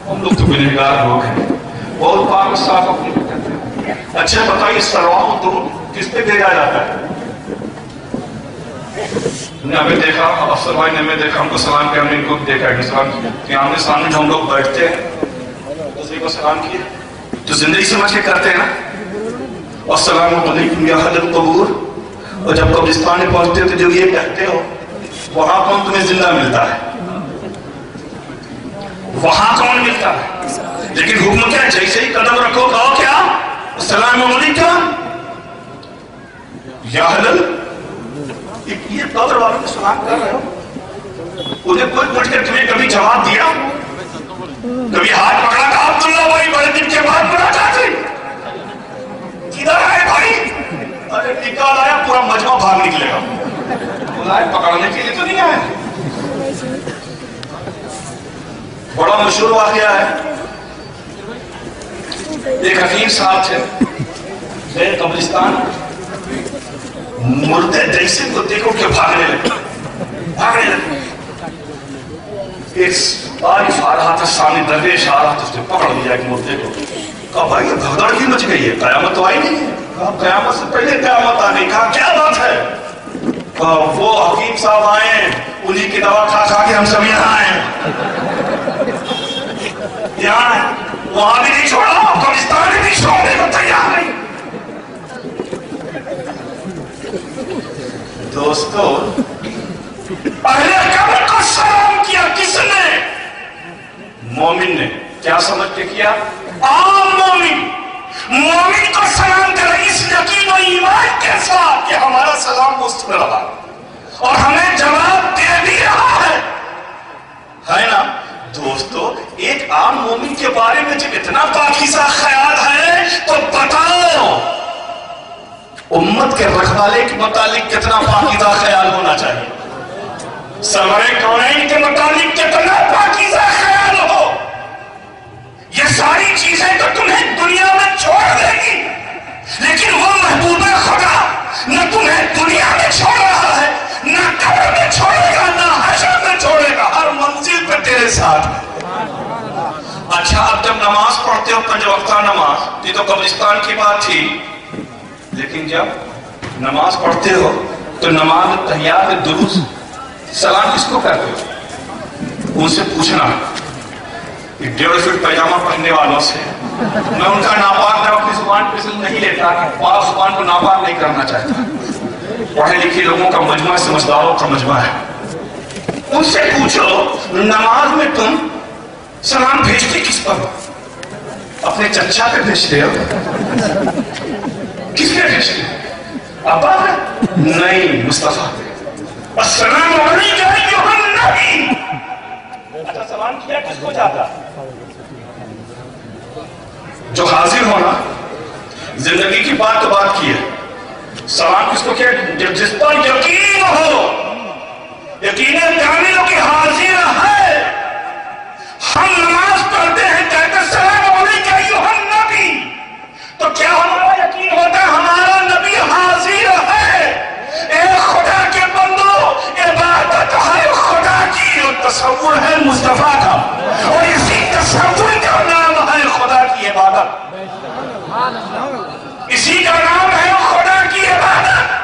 ہم لوگ تو گنہگار لوگ ہیں, بہت پاک و صاف اپنی کرتے ہیں. اچھا بتائیے سلام تو کس پہ بھیجا جاتا ہے؟ نے ہمیں دیکھا, افسر بھائی نے ہمیں دیکھا, ہم کو سلام کیا, ہم نے ان کو دیکھا کہ سلام کہ آمنے سامنے جو ہم لوگ بیٹھتے ہیں دوسرے کو سلام کیے تو زندگی سمجھ کے کرتے ہیں نا, السلام علیکم یا اہل القبور. اور جب قبرستان میں پہنچتے ہو تو جو یہ کہتے ہو وہاں کون تمہیں زندہ ملتا ہے, وہاں کون ملتا ہے؟ لیکن حکم کیا, جیسے ہی قدم رکھو کہو کیا, السلام علیکم یا اہل. یہ قبر والوں کو سلام کر رہے ہو, انہیں کوئی پوچھ کر تمہیں کبھی جواب دیا, کبھی ہاتھ پکڑا کہ عبداللہ وہی بڑے دن کے بعد ملاقات ہوئی, کدھر آئے بھائی؟ ارے نکال آیا, پورا مجمع بھاگ نکلے گا, بلائے پکڑنے کے لیے تو نہیں آئے. بڑا مشہور واقعہ ہے, ایک حکیم صاحب تھے, میرے قبرستان مردے جیسے کو دیکھو کہ بھاگنے لگے. ایک عارف آ رہا تھا سامنے, درویش آ رہا تھا, اس نے پکڑ لیا ایک مردے کو, کہا بھائی یہ بھگدڑ کیوں مچ گئی ہے, قیامت تو آئی نہیں ہے. کہا قیامت سے پہلے قیامت آ گئی. کہا کیا بات ہے؟ کہا وہ حکیم صاحب آئے, انہی کی دوا کھا کھا کے ہم سب یہاں آئے, یہاں وہاں بھی نہیں چھوڑا, قبرستان بھی نہیں چھوڑنے کو تیار نہیں. دوستو اہل قبر کو سلام کیا کس نے؟ مومن نے. کیا سمجھ کے کیا؟ عام مومن. مومن کو سلام کرے اس یقین و ایمان کے ساتھ کہ ہمارا سلام مست میں رہا اور ہمیں جواب دے بھی رہا ہے نا. دوستو ایک عام مومن کے بارے میں جب اتنا پاکیزہ خیال ہے تو بتاؤ امت کے رکھوالے کے متعلق کتنا پاکیزہ خیال ہونا چاہیے, سرور کونین کے متعلق کتنا پاکیزہ خیال ہو. یہ ساری چیزیں تو تمہیں دنیا میں چھوڑ دے گی, لیکن وہ محبوب خدا نہ تمہیں دنیا میں چھوڑ رہا ہے, نہ قبر میں چھوڑے گا, نہ حشر میں چھوڑے گا, ہر منزل پہ تیرے ساتھ. اچھا اب جب نماز پڑھتے ہو 5 وقتہ نماز, یہ تو قبرستان کی بات تھی, لیکن جب نماز پڑھتے ہو تو نماز تحیات درود سلام کس کو کہتے ہو؟ ان سے پوچھنا کہ 1.5 فٹ پیجامہ پہننے والوں سے, میں ان کا ناپاک میں اپنی زبان پہ نہیں لیتا, پاک زبان کو ناپاک نہیں کرنا چاہتا. پڑھے لکھے لوگوں کا مجمع, سمجھداروں کا مجمع ہے, ان سے پوچھو نماز میں تم سلام بھیجتے کس پر؟ اپنے چچا پہ بھیجتے ہو؟ کس پہ بھیجتے ہو؟ ابا پہ؟ نہیں, مصطفیٰ پہ. السلام علیکم ایھا النبی. اچھا سلام کیا کس کو جاتا؟ جو حاضر ہونا, زندگی کی بات تو بات کی ہے, سلام کس کو کیا جس پر یقین ہو, یقین کامل ہو کہ حاضر ہے. ہم نماز پڑھتے ہیں کہتے السلام علیکم ایھا النبی, تو کیا ہمارا یقین ہوتا ہے ہمارا نبی حاضر ہے؟ اے خدا کے بندو, عبادت ہے خدا کی اور تصور ہے مصطفیٰ کا, اور اسی تصور کا نام ہے خدا کی عبادت, اسی کا نام ہے خدا کی عبادت.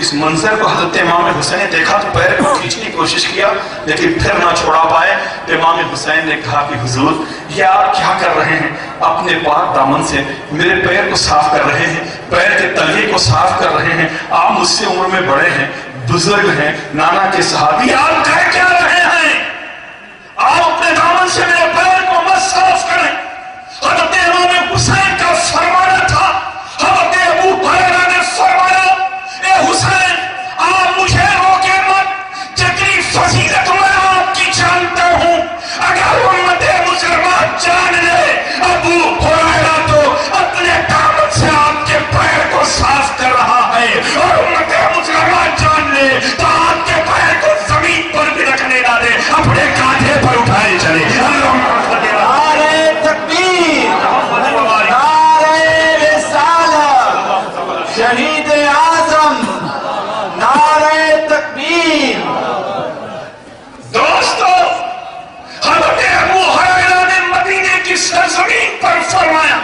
اس منظر کو حضرت امام حسین نے دیکھا تو پیر کو کھینچنے کی کوشش کیا لیکن پھر نہ چھوڑا پائے. تو امام حسین نے کہا کہ حضور یہ آپ کیا کر رہے ہیں؟ اپنے پاک دامن سے میرے پیر کو صاف کر رہے ہیں, پیر کے تلوے کو صاف کر رہے ہیں. آپ مجھ سے عمر میں بڑے ہیں, بزرگ ہیں, نانا کے صحابی, آپ کہہ کیا رہے ہیں؟ آپ اپنے دامن سے میرے پیر کو مت صاف کریں. حضرت امام حسین کا فرمانا تھا, حضرت ابو ہریرہ نے فرمایا اے حسین آپ مجھے روکے مت, جتنی فضیلت میں آپ کی جانتا ہوں اگر امت مسلمہ جان لے ابو ہریرہ تو اپنے دامن سے آپ کے پیر کو صاف کر رہا ہے, اور امت مسلمہ جان لے تو آپ کے پیر کو زمین پر بھی رکھنے نہ دے, اپنے کاندھے پر اٹھائے چلے. نعرہ تکبیر, نعرہ رسالت, شہید اعظم, نعرہ تکبیر. دوستو حضرت ابو ہریرہ نے مدینے کی سرزمین پر فرمایا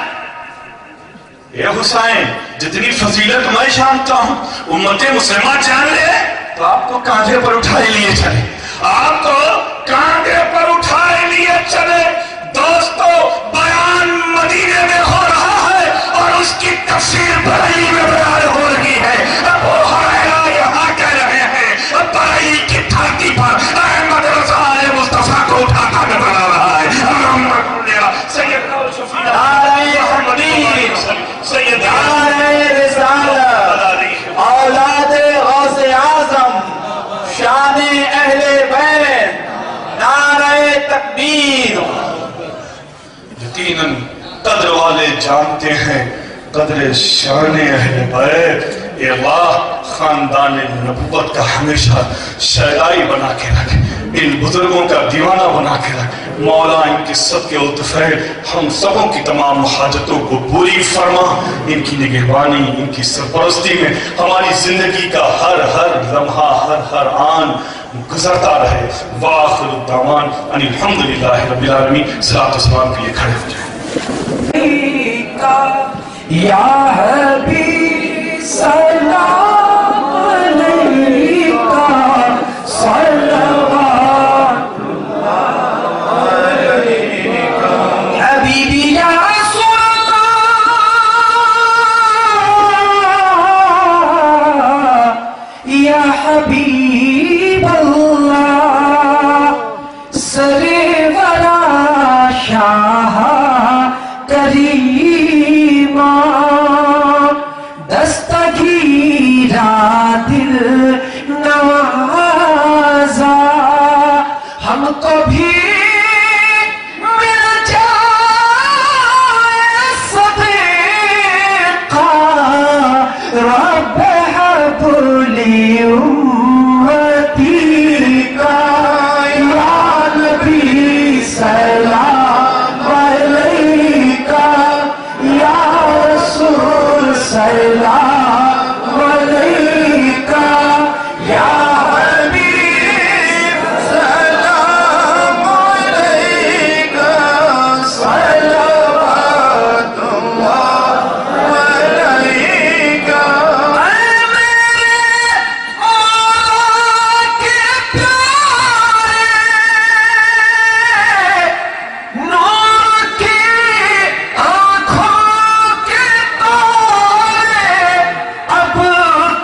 اے حسین جتنی فضیلت میں جانتا ہوں امت مسلمہ جان لے تو آپ کو کاندھے پر اٹھائے لیے چلے, آپ کو کاندھے پر اٹھائے لیے چلے. دوستو بیان مدینے میں ہو رہا ہے اور اس کی تفسیر بریلی میں بیان ہو رہی ہے. ابو ہریرہ یہاں کہہ رہے ہیں بریلی کی دھرتی پر احمد رضا علیہ مصطفیٰ کو اٹھاتا نظر آ رہا ہے. سیدنا شفیع نعرہ رسالت, اولاد غوث اعظم, شان اہل بیت, نعرہ تکبیر. یقیناً قدر والے جانتے ہیں قدر شان اہل بیت. اے اللہ خاندان نبوت کا ہمیشہ شیدائی بنا کے رکھ, ان بزرگوں کا دیوانہ بنا کے رکھ. مولا ان کے صدقے و طفیل ہم سبوں کی تمام حاجتوں کو پوری فرما. ان کی نگہبانی, ان کی سرپرستی میں ہماری زندگی کا ہر ہر لمحہ, ہر آن گزرتا رہے. وآخر الدعوان ان الحمدللہ رب العالمین. صلاۃ و سلام کے لیے کھڑے ہو جائیں. یا حبیب سلام علیکہ صلوات حبیبی یا رسول اللہ, یا حبیب اللہ, سرورا شاہ کریمہ, دستگیرہ دل نوازا, ہم کو بھی مل جائے صدیقہ, رب حب لی امتی کا. یا نبی سلام علیکہ, یا رسول سلام علیکہ, یا حبیب سلام علیکہ, صلوات اللہ علیکہ. اے میرے مولا کے پیارے, نور کی آنکھوں کے تارے, اب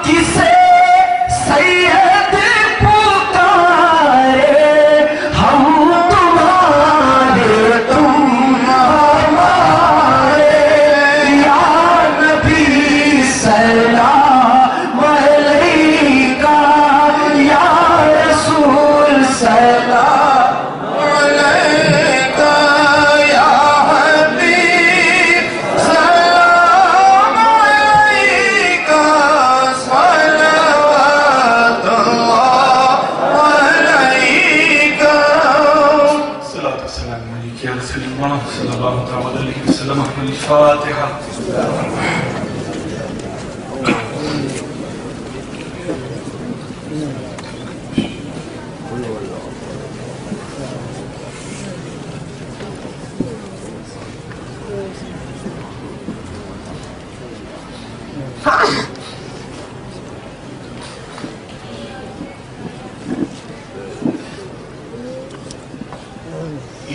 کسے سید پکارے, ہم تمہارے تم ہمارے. یا نبی سلام علیکہ, یا رسول سلام علیکہ, یا حبیب سلام علیکہ, صلوات اللہ علیکہ. صلاۃ و سلام علیکہ یا رسول اللہ صلی اللہ علیہ وسلم. الفاتحہ.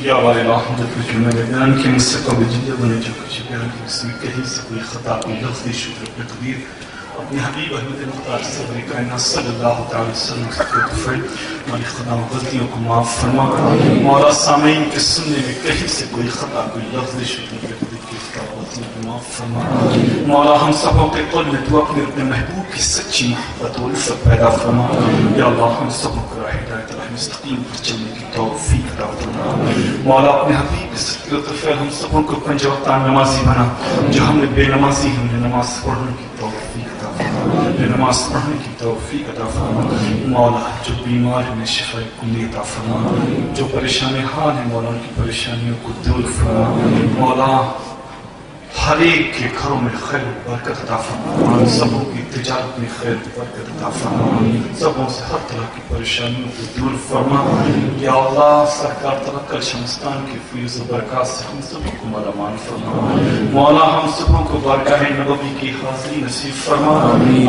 یا ہمارے اللہ جو کچھ میں نے بیان کی مجھ سے قبل جنجہ بنے جو کچھ بیان کی اس میں کہیں سے کوئی خطا کوئی لفظی شکر اپنے قدیر اپنی حبیب احمد مختار صبر کائنات صلی اللہ تعالی وسلم سے تفعل ہماری خدا و غلطیوں کو معاف فرما مولا سامعین کے سننے میں کہیں سے کوئی خطا کوئی لفظی شکر اپنے قدیر کی غلطیوں کو معاف فرما مولا ہم سبوں کے قلب میں تو اپنے محبوب کی سچی محبت و الفت پیدا فرما یا اللہ ہم سبوں کو راہ ہدایت راہ مستقیم پر چلنے کی توفیق عطا فرما مولا اپنے حبیب کے صدقے و طفیل ہم سبوں کو پنج وقتہ نمازی بنا جو ہم نے بے نمازی ہم نے نماز پڑھنے کی توفیق نماز پڑھنے کی توفیق عطا فرما مولا جو بیمار ہیں شفا کلی عطا فرما جو پریشان حال ہیں مولا ان کی پریشانیوں کو دور فرما مولا ہر ایک کے گھروں میں خیر برکت عطا فرما سبوں کی تجارت میں خیر برکت عطا فرما سبوں سے ہر طرح کی پریشانیوں کو دور فرما یا اللہ سرکار توکل شمستان کی فیض و برکات سے ہم سبوں کو مالا فرما مولا ہم سبوں کو بارگاہ نبوی کی حاضری نصیب فرما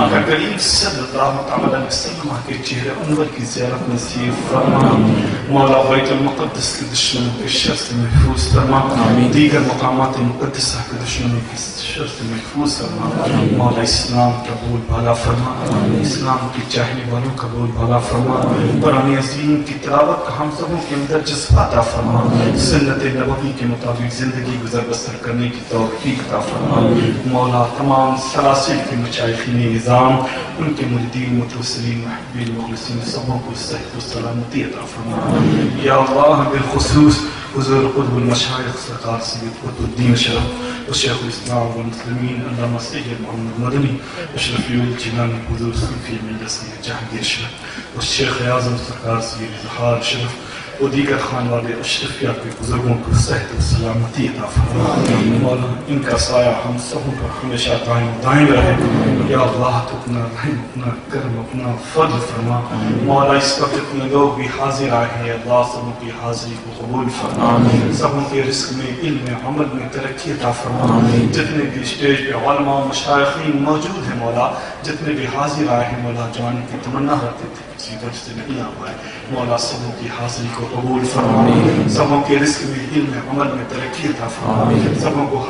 آقا کریم صلی اللہ تعالی وسلم کے چہرے انور کی زیارت نصیب فرما مولا بیت المقدس کے دشمنوں کے شر سے محفوظ فرما دیگر مقامات مقدسہ کے دشمنوں کی شر سے محفوظ فرما مولا اسلام قبول بھالا فرما اسلام کی چاہنے والوں قبول بھالا فرما قرآن عظیم کی تلاوت کا ہم سبوں کے اندر جذبہ عطا فرما سنت نبوی کے مطابق زندگی گزر بسر کرنے کی توفیق عطا فرما مولا تمام سلاسل کے مشائخین نظام ان کے مریدین متوسلین محبین مخلصین سبوں کو صحت و سلامتی عطا فرما یا اللہ بالخصوص حضور قطب المشایخ سرکار سید قطب الدین شرف شیخ الاسلام والمسلمین علامہ سید محمد مدنی اشرفی الجنانی حضور صوفی مجلس سید جہانگیر شرف والشیخ اعظم سرکار سید اظہار شرف و دیگر خانوادے اشرفیہ کے بزرگوں کو صحت و سلامتی عطا فرما مولا ان کا سایہ ہم سبوں پر ہمیشہ قائم دائم رہے یا اللہ تو اپنا رحم اپنا کرم اپنا فضل فرما مولا اس وقت اتنے لوگ بھی حاضر آئے ہیں اللہ سبوں کی حاضری کو قبول فرما سبوں کے رزق میں علم عمل میں ترقی عطا فرما جتنے بھی اسٹیج پہ علماء و مشایخین موجود ہیں مولا جتنے بھی حاضر آئے ہیں مولا جو آنے کی تمنا رہتے تھے کسی وجہ سے نہیں آ پائے مولا سبوں کی حاضری کو قبول فرما سبوں کے رزق میں علم عمل میں ترقی عطا فرما سبوں کو